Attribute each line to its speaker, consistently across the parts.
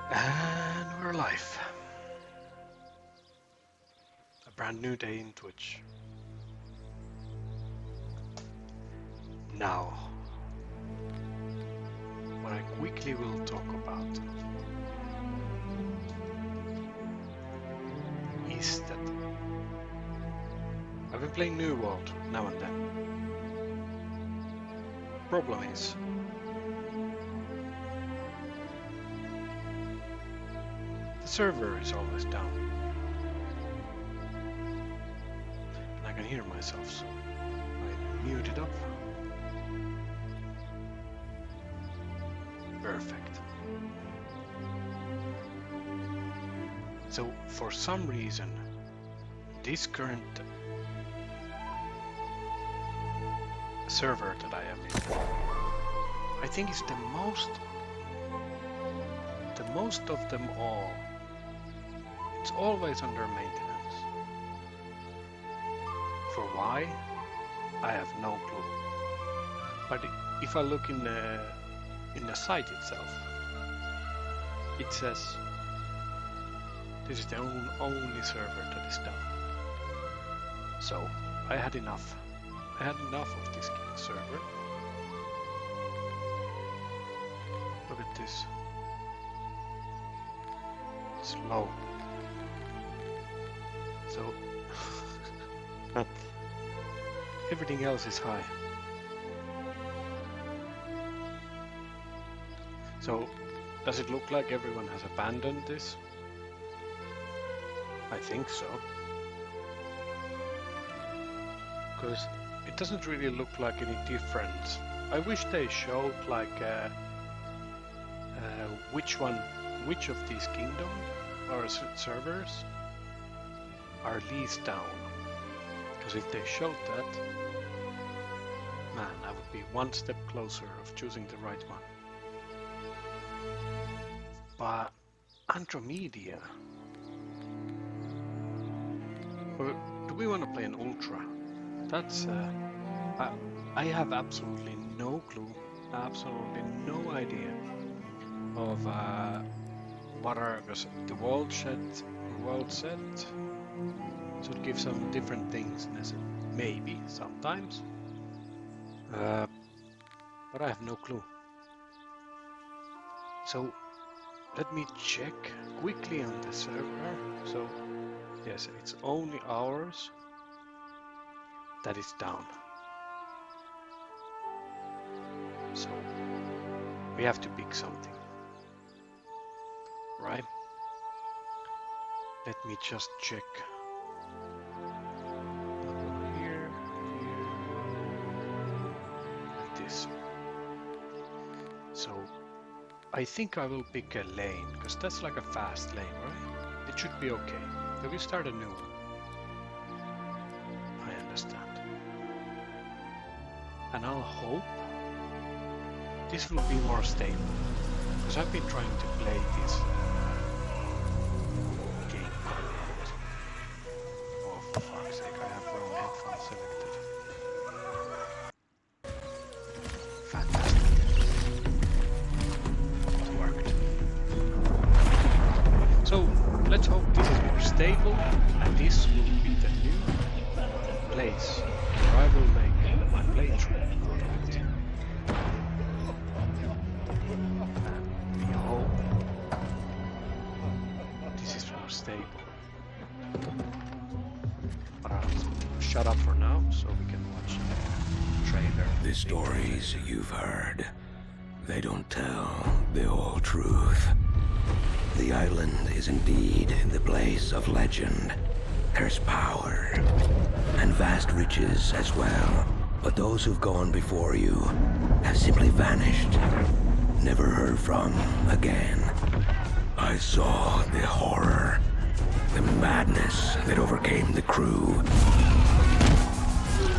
Speaker 1: And we're live. A brand new day in Twitch. Now, what I quickly will talk about is that I've been playing New World now and then. Problem is, the server is always down. And I can hear myself, so I mute it up. Perfect. So for some reason, this current server that I am in, I think is the most of them all. It's always under maintenance. For why? I have no clue. But if I look in the site itself, it says this is the only server that is down. So I had enough. I had enough of this server. Look at this. It's low. So everything else is high. So does it look like everyone has abandoned this? I think so. Because it doesn't really look like any difference. I wish they showed like which of these kingdom or servers are least down. Because if they showed that, man, I would be one step closer of choosing the right one. But Andromeda, or do we want to play an Ultra? That's I have absolutely no clue, absolutely no idea of what are the world set should give some different things, maybe sometimes, but I have no clue. So let me check quickly on the server. So yes, it's only ours that is down. So we have to pick something, right? Let me just check. Here, like this. So I think I will pick a lane, because that's like a fast lane, right? It should be okay. So we start a new one. I understand. And I'll hope this will be more stable. Because I've been trying to play this game quite a lot. Oh, for fuck's sake, I have wrong headphones selected. Fantastic. It worked. So, let's hope this is more stable, and this will be the new place where I will make my playthrough out of it. And we hope this is more stable. But I'll shut up for now so we can watch the trailer.
Speaker 2: The stories you've heard, they don't tell the whole truth. The island is indeed the place of legend. There's power and vast riches as well. But those who've gone before you have simply vanished, never heard from again. I saw the horror, the madness that overcame the crew.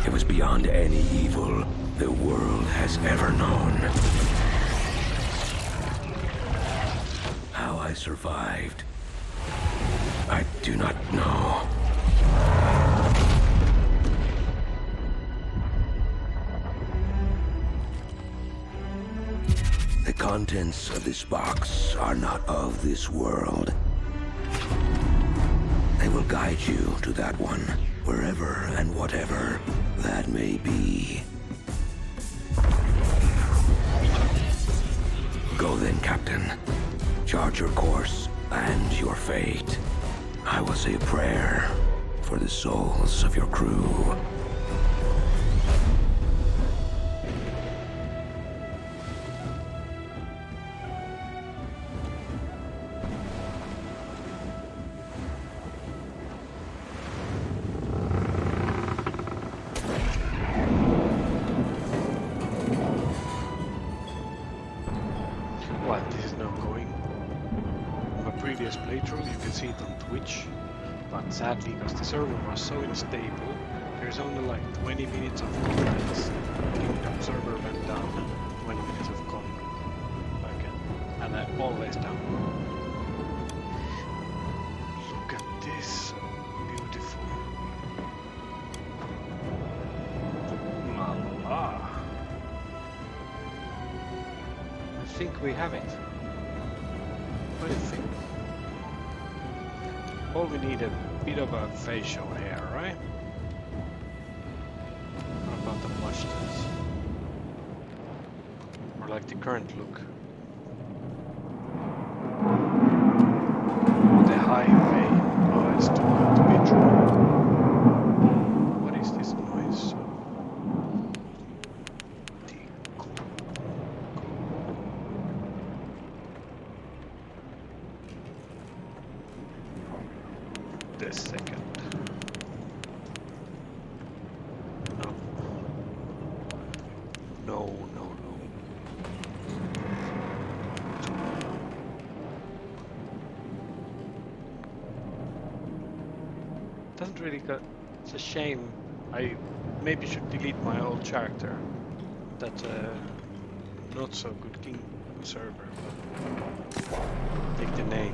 Speaker 2: It was beyond any evil the world has ever known. How I survived, I do not know. The contents of this box are not of this world. They will guide you to that one, wherever and whatever that may be. Go then, Captain. Chart your course and your fate. I will say a prayer for the souls of your crew.
Speaker 1: Well, this is now going. My previous playthrough, you can see it on Twitch, but sadly, because the server was so unstable, there's only like 20 minutes of comments. Kingdom server went down, 20 minutes of comment again, and always down. Look at this, beautiful. Mala. I think we have it. What do you think? All we need a bit of a facial hair, right? What about the mustache? Or like the current look? The highway. Oh, it's too good to be true. What is this noise? This second. No. No, no, no. Doesn't really got. It's a shame. I maybe should delete my old character. That's a not so good king server. But take the name.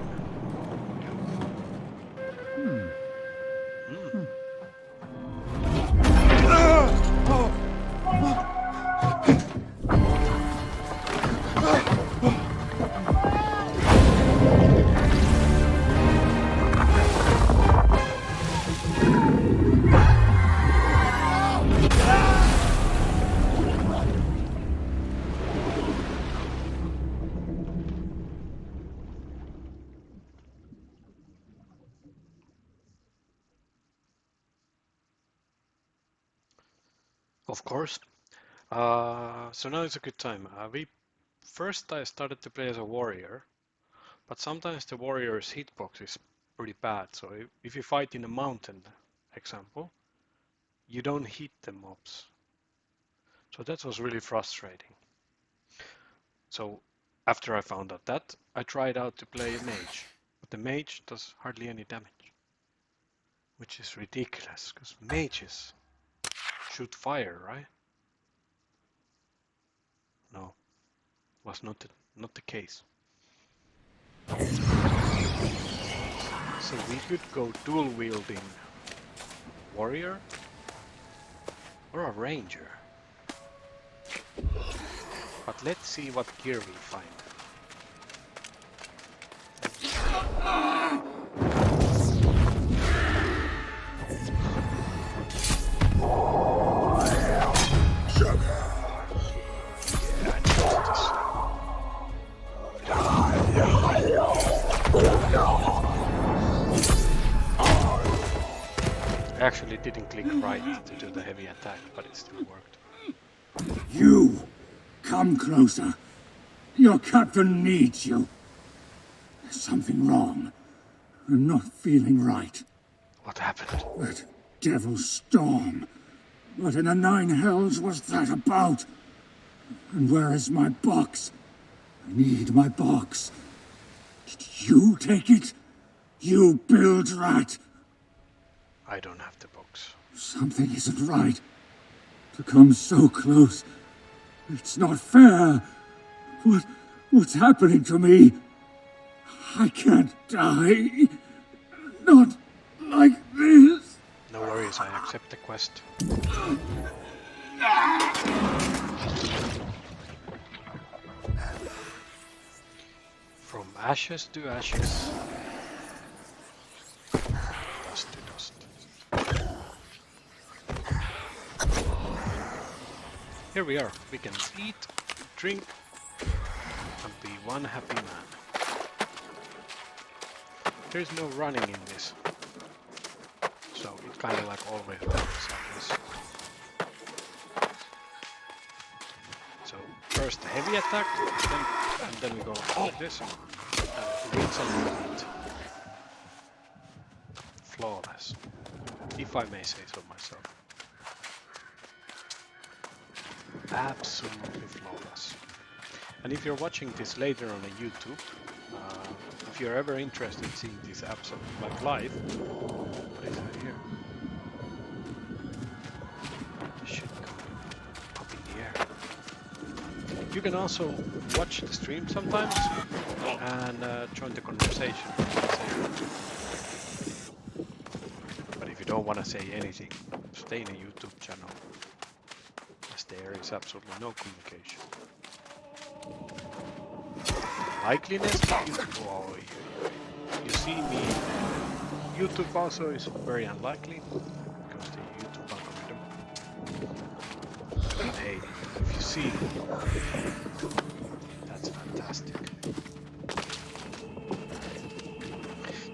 Speaker 1: Of course. So now is a good time. First I started to play as a warrior, but sometimes the warrior's hitbox is pretty bad. So if you fight in a mountain, example, you don't hit the mobs. So that was really frustrating. So after I found out that, I tried out to play a mage, but the mage does hardly any damage, which is ridiculous because mages shoot fire, right? No, was not the case. So we could go dual wielding warrior or a ranger. But let's see what gear we find. I actually didn't click right to do the heavy attack, but it still worked.
Speaker 3: You! Come closer. Your captain needs you. There's something wrong. I'm not feeling right.
Speaker 1: What happened?
Speaker 3: That devil storm. What in the nine hells was that about? And where is my box? I need my box. Did you take it? You build rat!
Speaker 1: I don't have the box.
Speaker 3: Something isn't right. To come so close. It's not fair. What's happening to me? I can't die. Not like this.
Speaker 1: No worries, I accept the quest. From ashes to ashes. Dust to dust. Here we are. We can eat, drink, and be one happy man. There's no running in this. So it kind of like always works like this. So first the heavy attack, and then we go like this. Rinse and repeat. Flawless. If I may say so myself. Absolutely flawless. And if you're watching this later on YouTube, if you're ever interested in seeing this absolute like live, what is it here? This should go up in the air. You can also watch the stream sometimes and join the conversation. But if you don't want to say anything, stay in a YouTube channel, as there is absolutely no communication. Likeliness to YouTube. Oh, you see me. YouTube also is very unlikely because the YouTube algorithm. But hey, if you see, that's fantastic.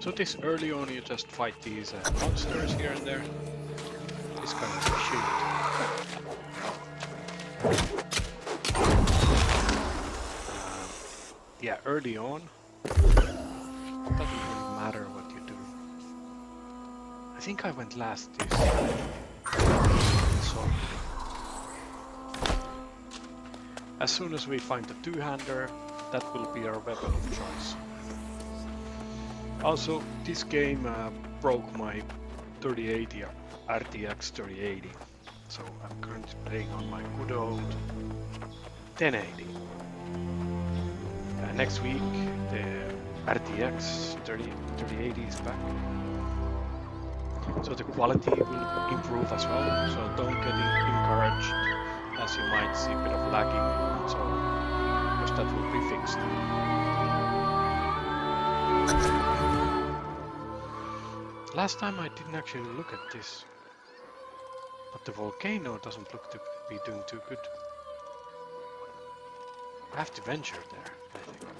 Speaker 1: So this early on, you just fight these monsters here and there. This kind of shield. Yeah, early on, it doesn't really matter what you do. I think I went last this time. So, as soon as we find the two-hander, that will be our weapon of choice. Also, this game broke my 3080 RTX 3080, so I'm currently playing on my good old 1080. Next week, the RTX 3080 is back, so the quality will improve as well. So don't get encouraged, as you might see a bit of lagging and so on, because that will be fixed. Last time I didn't actually look at this, but the volcano doesn't look to be doing too good. I have to venture there, I think.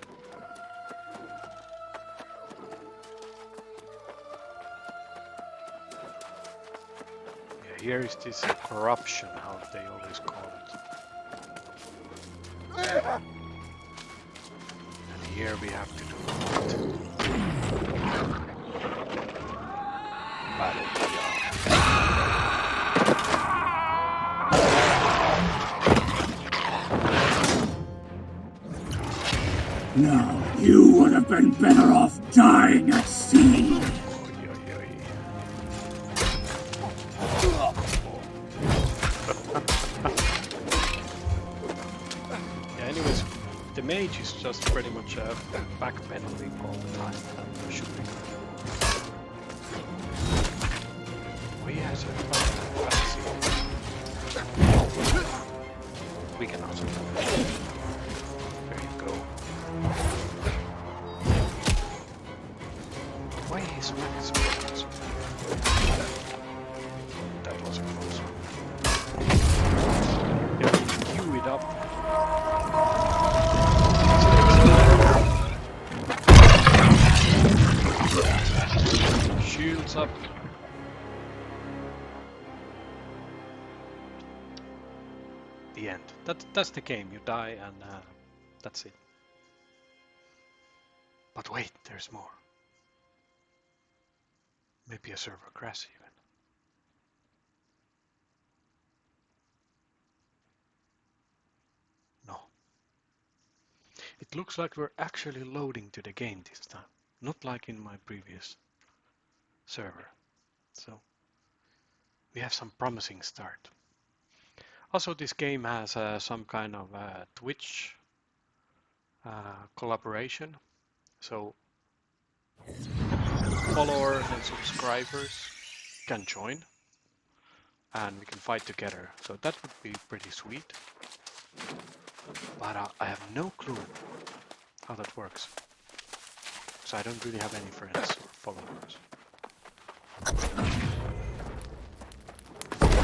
Speaker 1: Yeah, here is this corruption, how they always call it. And here we have to do it. Battle.
Speaker 3: Now, you would have been better off dying at sea.
Speaker 1: Yeah, anyways, the mage is just pretty much backpedaling all the time, shooting. Oh, he has a fancy. We can also do that. There you go. Why is Max close? That was close. Yeah, queue it up. Shields up. The end. That's the game. You die and that's it. But wait, there's more. Maybe a server crash even. No. It looks like we're actually loading to the game this time. Not like in my previous server. So we have some promising start. Also, this game has some kind of Twitch collaboration. So followers and subscribers can join and we can fight together. So that would be pretty sweet. But I have no clue how that works. because I don't really have any friends or followers.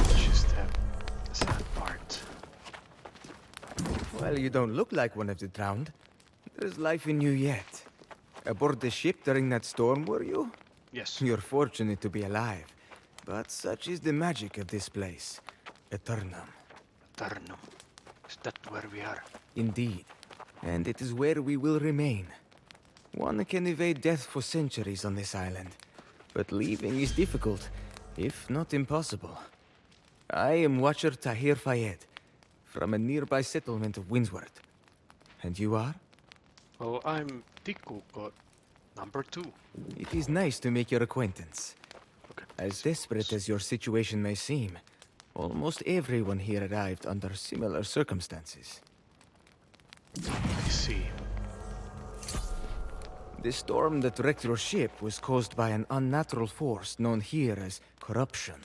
Speaker 1: Which is the sad part.
Speaker 4: Well, you don't look like one of the drowned. There's life in you yet. Aboard the ship during that storm, were you?
Speaker 1: Yes.
Speaker 4: You're fortunate to be alive. But such is the magic of this place. Eternum.
Speaker 1: Eternum. Is that where we are?
Speaker 4: Indeed. And it is where we will remain. One can evade death for centuries on this island. But leaving is difficult, if not impossible. I am Watcher Tahir Fayed, from a nearby settlement of Windsworth. And you are?
Speaker 1: Well, I'm Tikuko, number 2.
Speaker 4: It is nice to make your acquaintance.
Speaker 1: Okay.
Speaker 4: As desperate as your situation may seem, almost everyone here arrived under similar circumstances.
Speaker 1: I see.
Speaker 4: The storm that wrecked your ship was caused by an unnatural force known here as corruption.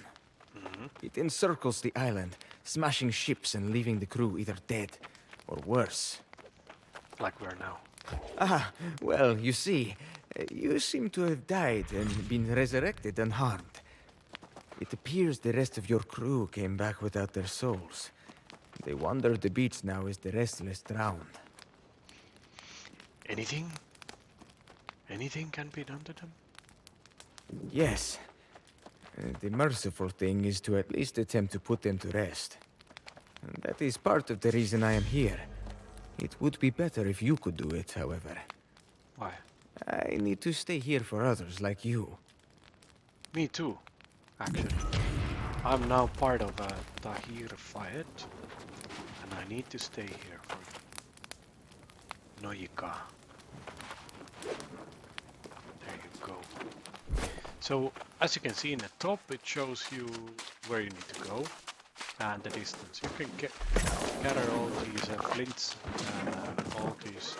Speaker 4: It encircles the island, smashing ships and leaving the crew either dead or worse.
Speaker 1: Like we're now.
Speaker 4: Ah, well, you see, you seem to have died and been resurrected unharmed. It appears the rest of your crew came back without their souls. They wander the beach now as the restless drowned.
Speaker 1: Anything? Anything can be done to them?
Speaker 4: Yes. The merciful thing is to at least attempt to put them to rest. And that is part of the reason I am here. It would be better if you could do it, however.
Speaker 1: Why?
Speaker 4: I need to stay here for others like you.
Speaker 1: Me too, actually. I'm now part of Tahir Fayed, and I need to stay here for Noyika. There you go. So, as you can see in the top, it shows you where you need to go and the distance. You can gather all these flints and all these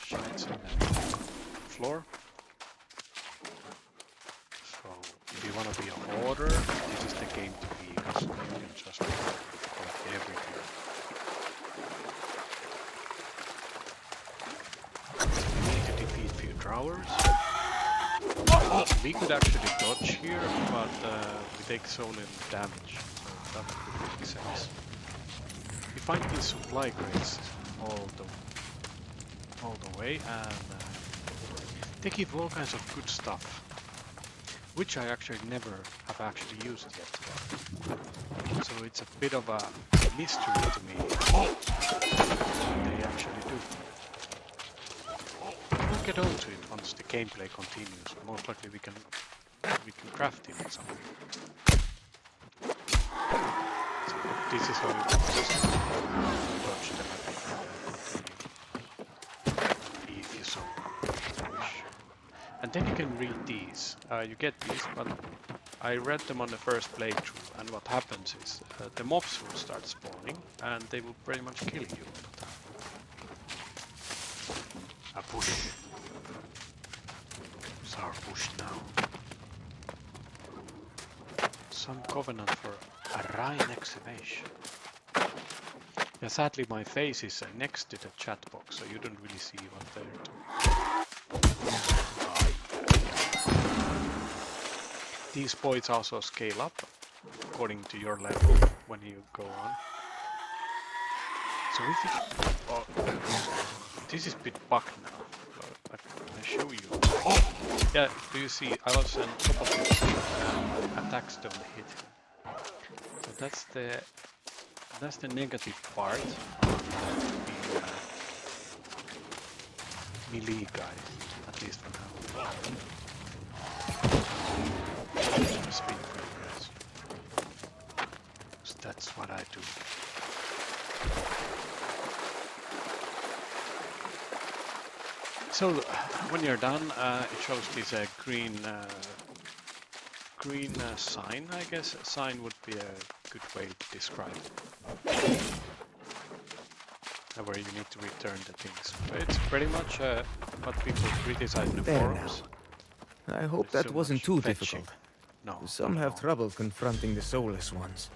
Speaker 1: shites on the floor. So, if you want to be a hoarder, this is the game to be, because you can just collect everything. You need to defeat few drawers. We could actually dodge here, but we take so little damage, so that would make sense. We find these supply crates all the way, and they give all kinds of good stuff, which I actually never have actually used yet. So it's a bit of a mystery to me what they actually do. We'll get on to it once the gameplay continues. Most likely we can craft him or something. So this is how you dodge them if you so wish. And then you can read these. You get these, but I read them on the first playthrough, and what happens is the mobs will start spawning, and they will pretty much kill you all the time. A bush. It's our bush now. Some covenant for a Rhine excavation. Yeah, sadly my face is next to the chat box, so you don't really see what they're doing. These points also scale up according to your level when you go on. So if you... this is a bit bugged now, but I show you. Yeah, do you see? I was on top of the tree, attacks don't hit him. So that's the negative part of being melee guy, at least for now. Spin progress. So that's what I do. So when you're done, it shows this green sign, I guess. A sign would be a good way to describe it. Where you need to return the things. But it's pretty much what people criticize in the forums.
Speaker 4: I hope
Speaker 1: There's
Speaker 4: that
Speaker 1: so
Speaker 4: wasn't
Speaker 1: much
Speaker 4: too
Speaker 1: fetching.
Speaker 4: difficult.
Speaker 1: No.
Speaker 4: Some
Speaker 1: not at
Speaker 4: have
Speaker 1: all.
Speaker 4: trouble confronting the soulless ones.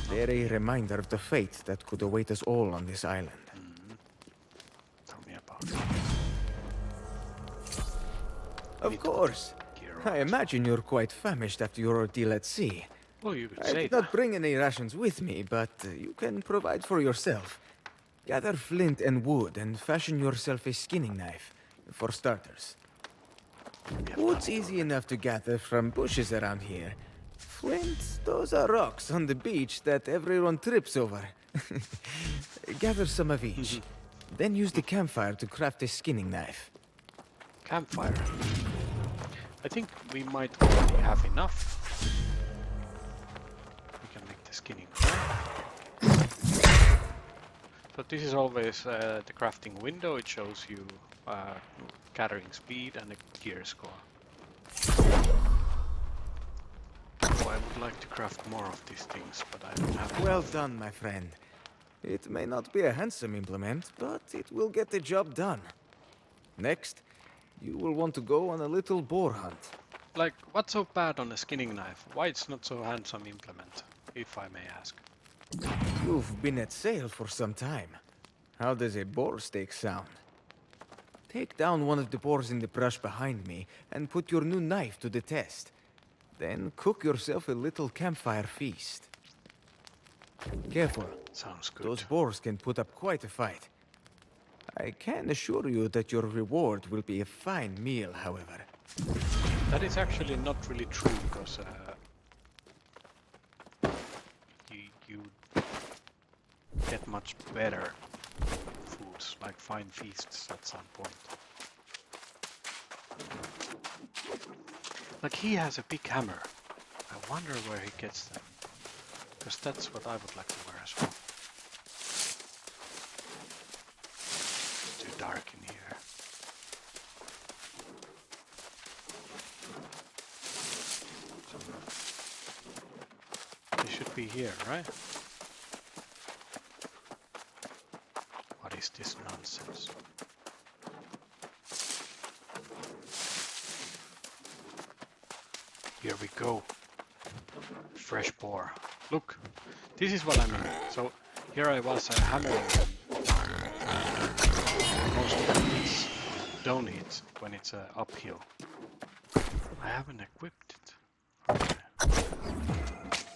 Speaker 4: They're a reminder of the fate that could await us all on this island.
Speaker 1: Tell me about it.
Speaker 4: Of course.
Speaker 1: Gear
Speaker 4: I
Speaker 1: also.
Speaker 4: imagine you're quite famished after your ordeal at sea.
Speaker 1: Well, you could
Speaker 4: I
Speaker 1: say
Speaker 4: did
Speaker 1: that.
Speaker 4: not bring any rations with me, but you can provide for yourself. Gather flint and wood and fashion yourself a skinning knife, for starters.
Speaker 1: We have
Speaker 4: Wood's
Speaker 1: done it
Speaker 4: easy
Speaker 1: already.
Speaker 4: enough to gather from bushes around here. Flint, those are rocks on the beach that everyone trips over. Gather some of each. Then use the campfire to craft a skinning knife.
Speaker 1: Campfire. I think we might already have enough. We can make the skinning knife. So this is always the crafting window. It shows you gathering speed and the gear score. So I would like to craft more of these things, but I don't have
Speaker 4: Well
Speaker 1: enough.
Speaker 4: done, my friend. It may not be a handsome implement, but it will get the job done. Next, you will want to go on a little boar hunt.
Speaker 1: Like, what's so bad on a skinning knife? Why it's not so handsome implement, if I may ask?
Speaker 4: You've been at sail for some time. How does a boar steak sound? Take down one of the boars in the brush behind me and put your new knife to the test. Then cook yourself a little campfire feast. Careful.
Speaker 1: Sounds good.
Speaker 4: Those boars can put up quite a fight. I can assure you that your reward will be a fine meal, however.
Speaker 1: That is actually not really true, because you get much better foods, like fine feasts at some point. Like, he has a big hammer. I wonder where he gets them, because that's what I would like to wear as well. It's too dark in here. They should be here, right? What is this nonsense? Here we go. Fresh boar. Look, this is what I mean. So here I was hammering them. Most of them don't hit when it's uphill. I haven't equipped it. Okay.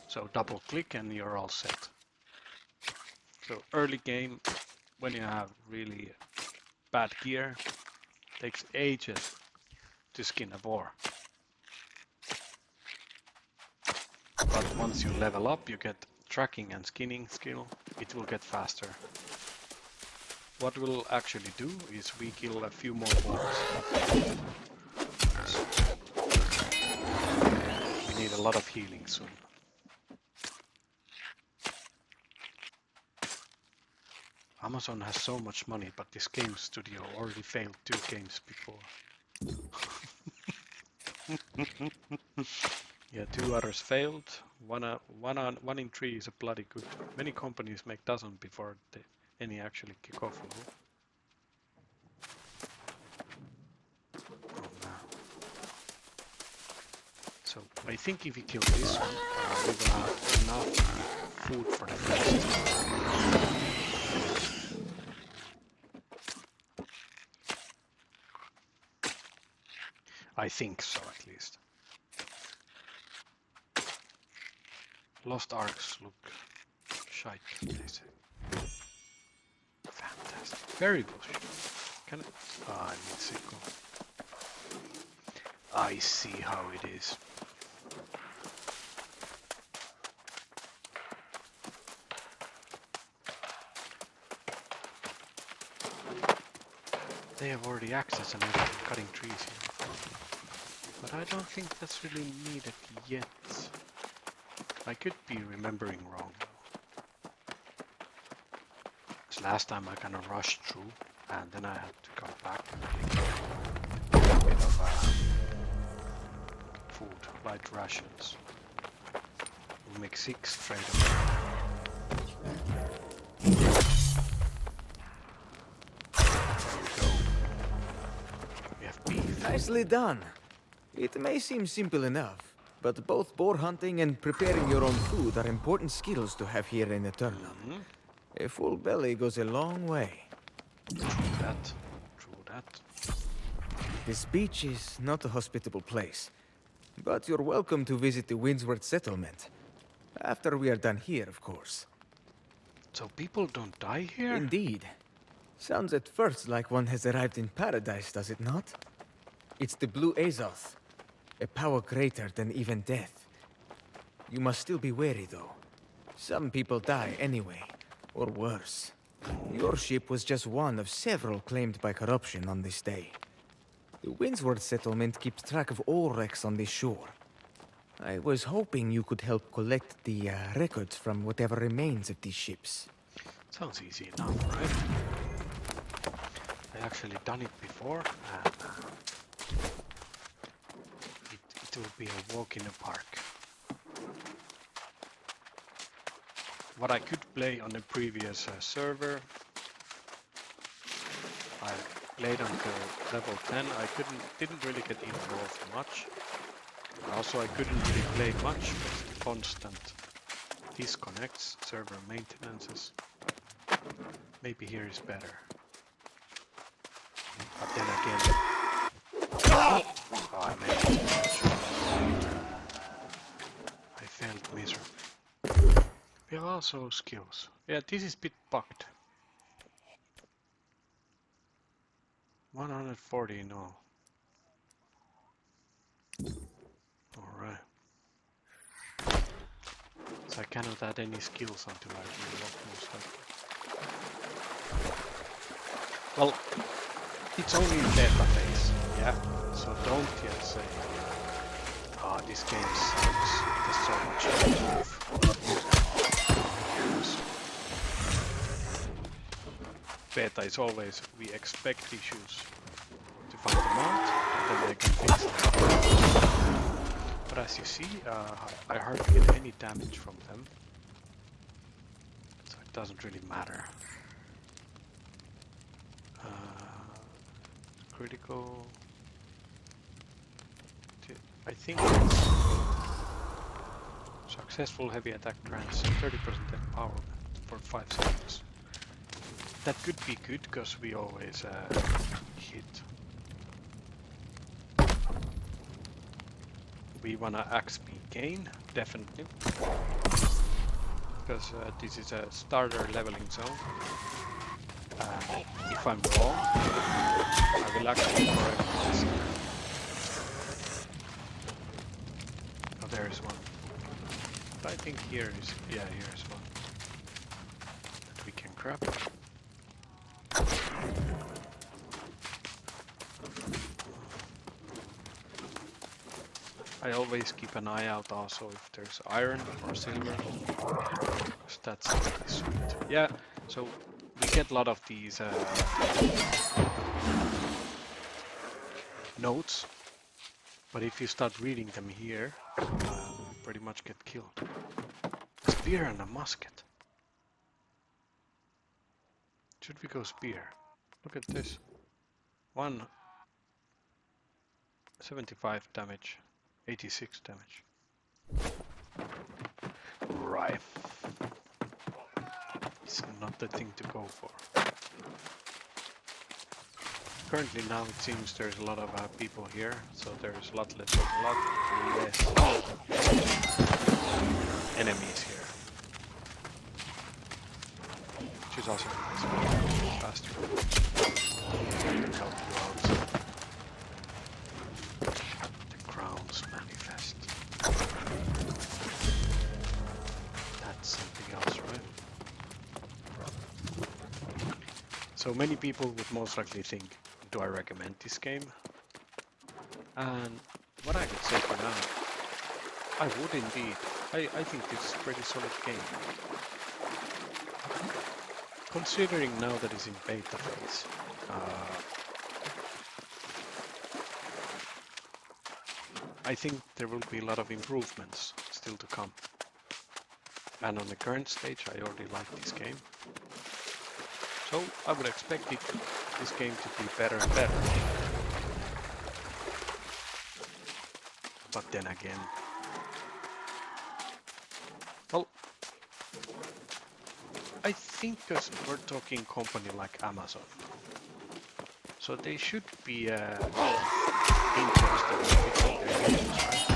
Speaker 1: So double click and you're all set. So early game, when you have really bad gear, takes ages to skin a boar. But once you level up, you get tracking and skinning skill, it will get faster. What we'll actually do is we kill a few more boars. We need a lot of healing soon. Amazon has so much money, but this game studio already failed 2 games before. Yeah, 2 others failed. One in 3 is a bloody good. Many companies make dozen before any actually kick off. Oh, no. So I think if we kill this one, we will have enough food for the next. I think so, at least. Lost Arks look shite, they say. Fantastic. Berry bush. Can I? Ah, I need sickle. I see how it is. They have already access and everything, cutting trees here. But I don't think that's really needed yet. I could be remembering wrong though. 'Cause last time I kind of rushed through and then I had to come back and take a bit of food, light rations. We'll make 6 straight away. There we go. We have beef.
Speaker 4: Nicely done. It may seem simple enough, but both boar hunting and preparing your own food are important skills to have here in Eternal. A full belly goes a long way.
Speaker 1: True that. True that.
Speaker 4: This beach is not a hospitable place, but you're welcome to visit the Windsworth settlement. After we are done here, of course.
Speaker 1: So people don't die here?
Speaker 4: Indeed. Sounds at first like one has arrived in paradise, does it not? It's the Blue Azoth, a power greater than even death. You must still be wary, though. Some people die anyway, or worse. Your ship was just one of several claimed by corruption on this day. The Windsworth settlement keeps track of all wrecks on this shore. I was hoping you could help collect the records from whatever remains of these ships.
Speaker 1: Sounds easy enough, right? I actually done it before, and it will be a walk in the park. What I could play on the previous server, I played until level 10. I didn't really get involved much. Also, I couldn't really play much with the constant disconnects, server maintenances. Maybe here is better. But then again, oh, I made it. I failed miserably. We have also skills. Yeah, this is a bit bugged. 140, no. Alright. So I cannot add any skills until I unlock most likely. Well, it's only in beta phase, yeah? So don't yet say, oh, this game sucks, there's so much stuff. Beta is always, we expect issues to find them out, and then they can fix them. But as you see, I hardly get any damage from them, so it doesn't really matter. Critical. I think it's successful heavy attack grants 30% empowerment for 5 seconds. That could be good because we always hit. We wanna XP gain, definitely. Because this is a starter leveling zone. If I'm wrong, I will actually correct this. Oh, there is one. But I think here is, yeah, here is one that we can grab. I always keep an eye out also if there's iron or silver, because that's really sweet. Yeah, so we get a lot of these notes, but if you start reading them here, you pretty much get killed. A spear and a musket. Should we go spear? Look at this. 175 damage, 86 damage. Right. It's not the thing to go for. Currently now it seems there's a lot of people here, so there's a lot less enemies here. Which is also nice. Faster. To help you out. The crowns manifest. That's something else, right? So many people would most likely think, do I recommend this game? And what I would say for now, I would indeed. I think this is a pretty solid game. Considering now that it's in beta phase, I think there will be a lot of improvements still to come. And on the current stage, I already like this game. So I would expect this game to be better and better. But then again, well, I think because we're talking company like Amazon, so they should be interesting if you get your games, right?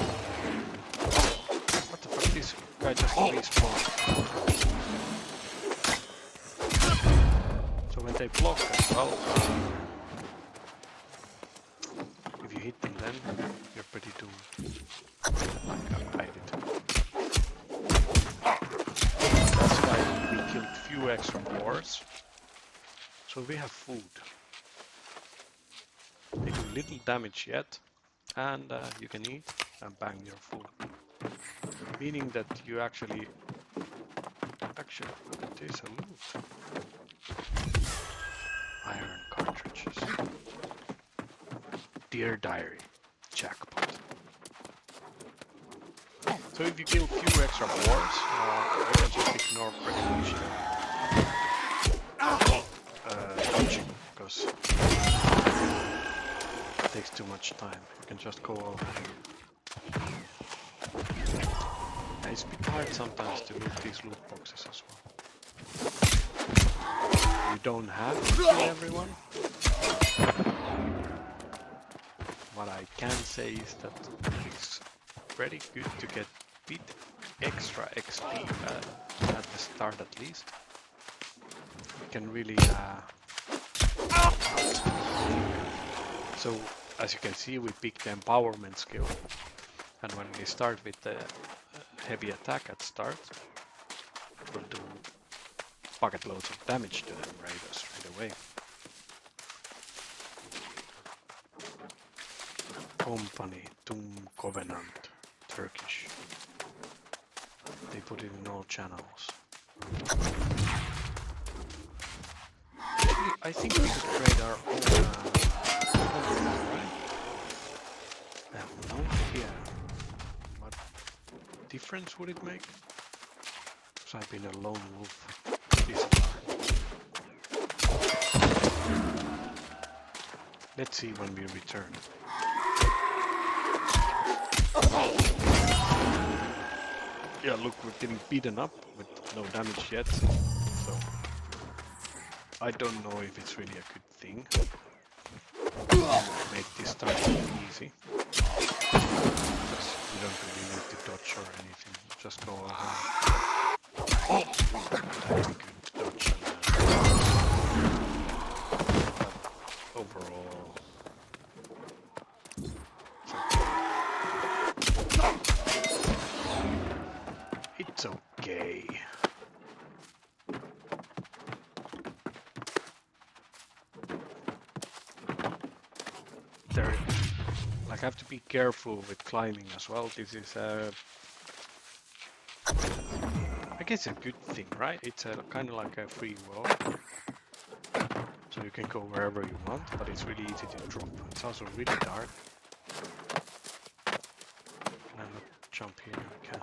Speaker 1: What the fuck? This guy just respawned. So when they block as well, if you hit them then, you're pretty doomed. Like I did. That's why we killed few extra boars. So we have food. They do little damage yet, and you can eat and bang your food. Meaning that you actually there's a loot. Iron cartridges. Dear Diary. Jackpot. So if you kill few extra boars, you can just ignore pretty much dodging, because it takes too much time. You can just go over. And it's a bit hard sometimes to loot these loot boxes as well. You don't have to kill everyone. What I can say is that it's pretty good to get a bit extra XP at the start at least. You can really so as you can see, we picked the empowerment skill, and when we start with the heavy attack at start, we'll do bucket loads of damage to them raiders straight away. Company, Doom Covenant, Turkish. They put it in all channels. I think we could create our own company, right? I have no idea. What difference would it make? Because I've been a lone wolf this far. Let's see when we return. Yeah, look, we're getting beaten up with no damage yet, so I don't know if it's really a good thing. Make this start easy. Because you don't really need to dodge or anything, just go over. That'd be good to dodge. But overall, it's okay. There, like, I have to be careful with climbing as well. This is I guess a good thing, right? It's a kind of like a free world, so you can go wherever you want, but it's really easy to drop. It's also really dark. Can I not jump here? I can.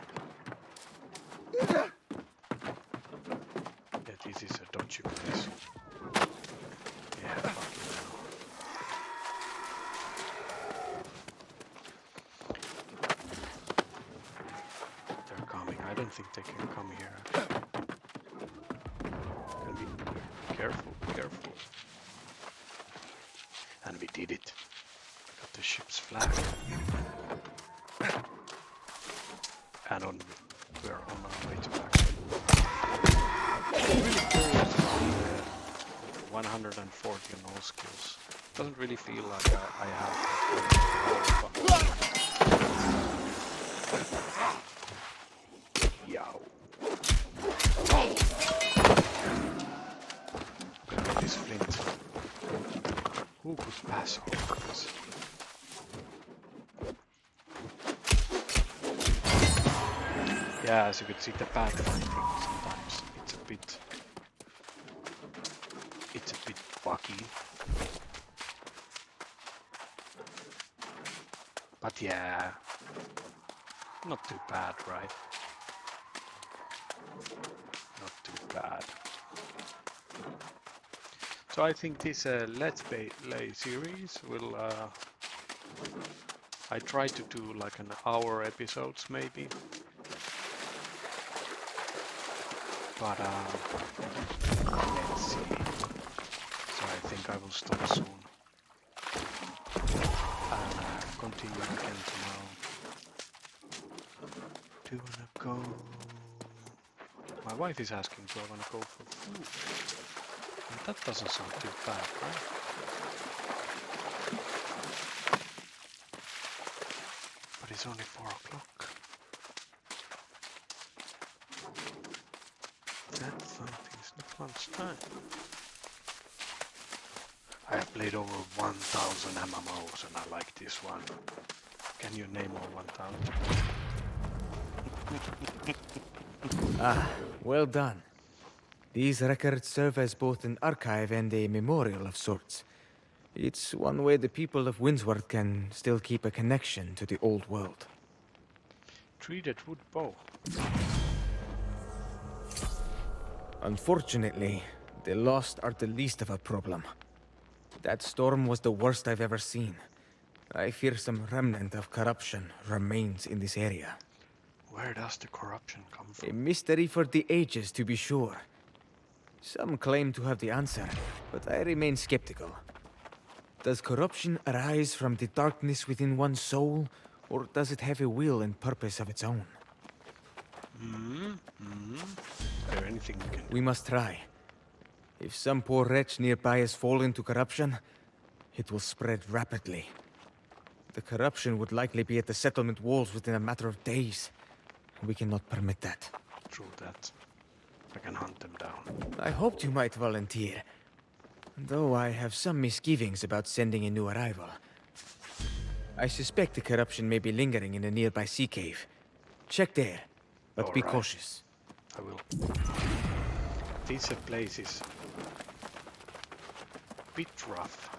Speaker 1: Yeah, this is a dodgy place. Yeah, fucking hell. They're coming. I don't think they can come here. Gotta be careful, careful. And we did it. Got the ship's flag. And we're on our way to back. I'm really curious about the 140 on all skills. Doesn't really feel like I have Yow. Look at this flint. Who could pass over this? Yeah, as you could see, the pathfinding sometimes it's a bit buggy. But yeah, not too bad, right? Not too bad. So I think this Let's Play series will I try to do like an hour episodes maybe. But let's see. So I think I will stop soon. And continue again tomorrow. Do you wanna go? My wife is asking, do I wanna go for food? And that doesn't sound too bad, right? But it's only 4 o'clock. That something is not lunchtime. I have played over 1,000 MMOs and I like this one. Can you name all 1,000?
Speaker 4: Ah, well done. These records serve as both an archive and a memorial of sorts. It's one way the people of Windsworth can still keep a connection to the old world.
Speaker 1: Treated wood bow.
Speaker 4: Unfortunately, the Lost are the least of our problem. That storm was the worst I've ever seen. I fear some remnant of corruption remains in this area.
Speaker 1: Where does the corruption come
Speaker 4: A
Speaker 1: from?
Speaker 4: mystery for the ages, to be sure. Some claim to have the answer, but I remain skeptical. Does corruption arise from the darkness within one's soul, or does it have a will and purpose of its own?
Speaker 1: Is there anything we can do?
Speaker 4: We must try. If some poor wretch nearby has fallen to corruption, it will spread rapidly. The corruption would likely be at the settlement walls within a matter of days. We cannot permit that.
Speaker 1: True that. I can hunt them down.
Speaker 4: I hoped you might volunteer. Though I have some misgivings about sending a new arrival. I suspect the corruption may be lingering in a nearby sea cave. Check there, but be
Speaker 1: Alright.
Speaker 4: cautious.
Speaker 1: I will. This place is a bit rough.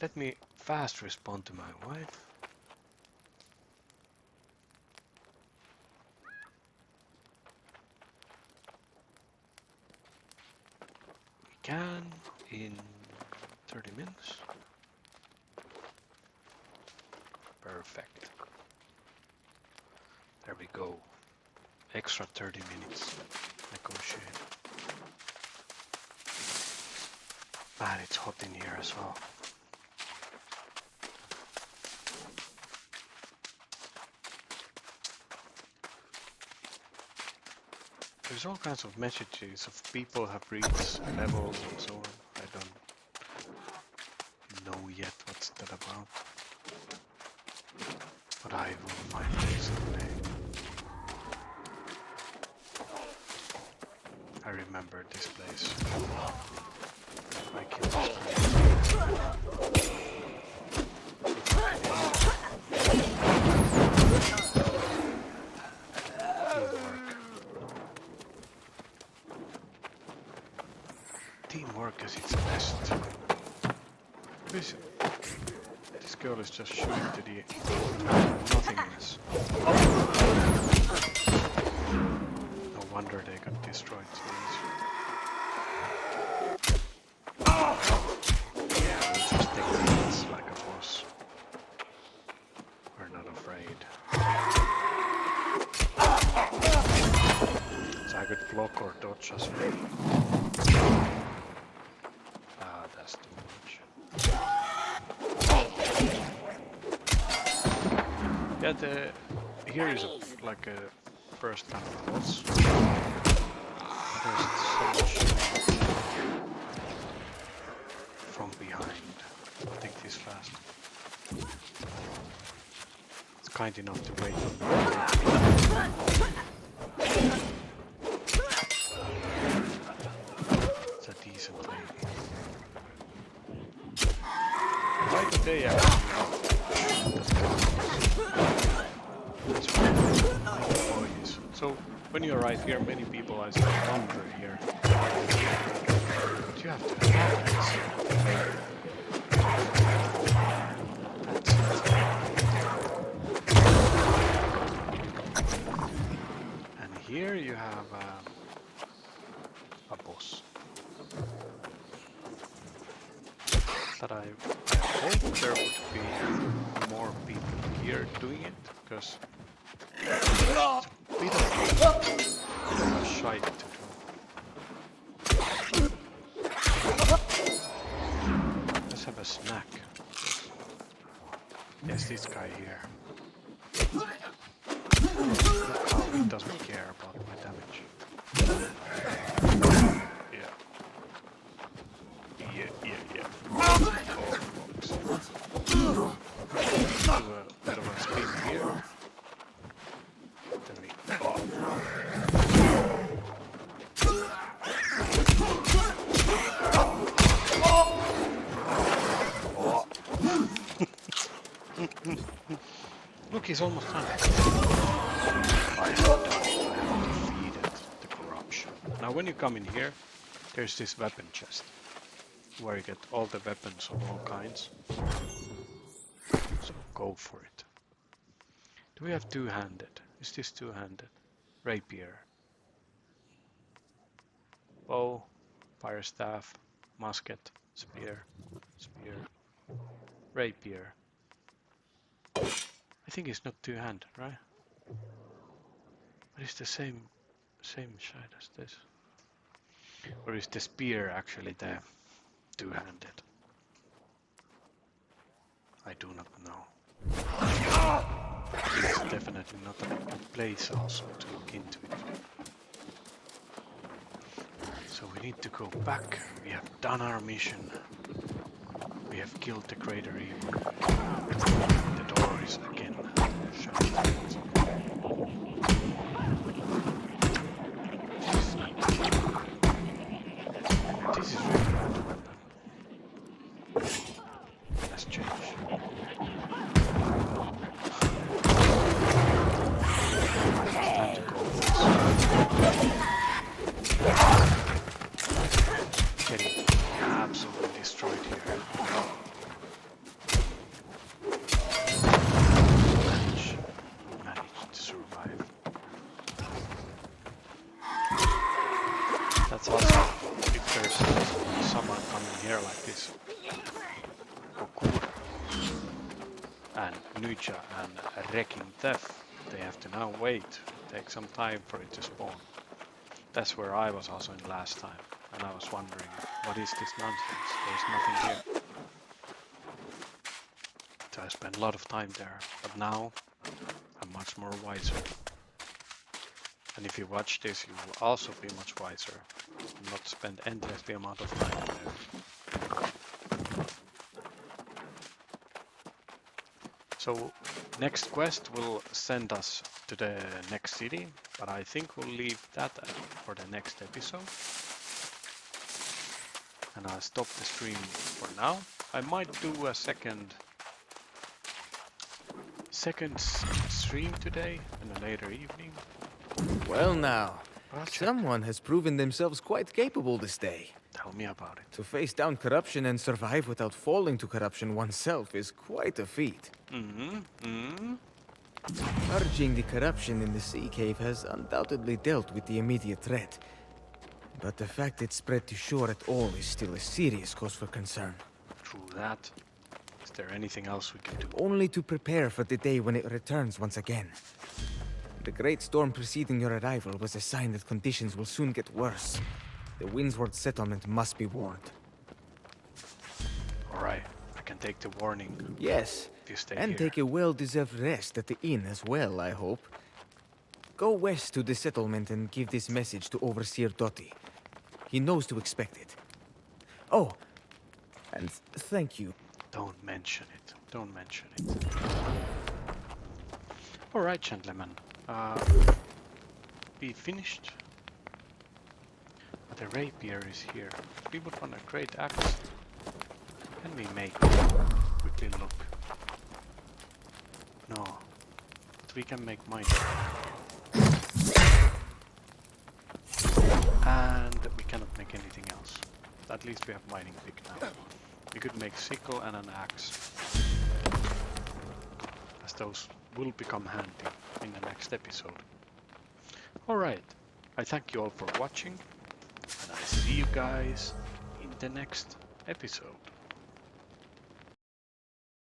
Speaker 1: Let me fast respond to my wife. We can in 30 minutes. Perfect. There we go. Extra 30 minutes. Negotiate. Man, it's hot in here as well. There's all kinds of messages of people have reached levels and so on. I don't know yet what's that about. But I will find it someday. I remember this place. I killed this Teamwork is its best. Listen, this girl is just shooting to the nothingness. No wonder they got destroyed so easily. Yeah, we'll just take this like a boss. We're not afraid. So I could block or dodge as well. Ah, that's too much. Yeah, here is like a first kind of boss. There's so much from behind. I'll take this fast. It's kind enough to wait on me. It's a decent lady. Why did they actually help? That's right. Boys. So when you arrive here, many people I wonder here. But you have to have this. That's it. And here you have a boss. That I hope there would be more people here doing it, because it's a bit of a shite to do. Let's have a snack. There's this guy here. Look how he doesn't care about my damage. Yeah. Yeah. Oh, folks. Do a bit of a spin here. Then we... Look, he's almost done. I have defeated the corruption. Now when you come in here, there's this weapon chest, where you get all the weapons of all kinds. So go for it. Do we have two-handed? Is this two-handed? Rapier. Bow, fire staff, musket, spear, rapier. I think it's not two-handed, right? But it's the same side as this. Or is the spear actually the two-handed? I do not know. It's definitely not a good place also to look into it. So we need to go back. We have done our mission. We have killed the greater evil. The door is again shut. This is really bad weapon. Let's change. It's time to go with this. Getting absolutely destroyed here. Managed to survive. That's also if there's someone coming here like this. Gokur and Nuja and Wrecking Theft, they have to now wait. Take some time for it to spawn. That's where I was also in last time. And I was wondering, what is this nonsense? There's nothing here. So I spent a lot of time there, but now I'm much more wiser. And if you watch this, you will also be much wiser. Not spend endlessly amount of time there. So next quest will send us to the next city, but I think we'll leave that for the next episode. And I'll stop the stream for now. I might do a second stream today in a later evening.
Speaker 4: Well now,
Speaker 1: I'll check.
Speaker 4: someone has proven themselves quite capable this day.
Speaker 1: Tell me about it.
Speaker 4: To face down corruption and survive without falling to corruption oneself is quite a feat. Purging the corruption in the Sea Cave has undoubtedly dealt with the immediate threat. But the fact it spread to shore at all is still a serious cause for concern.
Speaker 1: True that. Is there anything else we can do?
Speaker 4: Only to prepare for the day when it returns once again. The great storm preceding your arrival was a sign that conditions will soon get worse. The Windsward settlement must be warned.
Speaker 1: Alright, I can take the warning.
Speaker 4: Yes,
Speaker 1: If you stay
Speaker 4: and
Speaker 1: here.
Speaker 4: take a well-deserved rest at the inn as well, I hope. Go west to the settlement and give this message to Overseer Dotti. He knows to expect it. Oh, and thank you.
Speaker 1: Don't mention it. Don't mention it. Alright, gentlemen. We finished. The rapier is here. We would want a great axe. Can we make it? Quickly look. No. But we can make mine. And we cannot make anything else. At least we have mining pick now. We could make sickle and an axe. As those will become handy in the next episode. Alright. I thank you all for watching. And I see you guys in the next episode.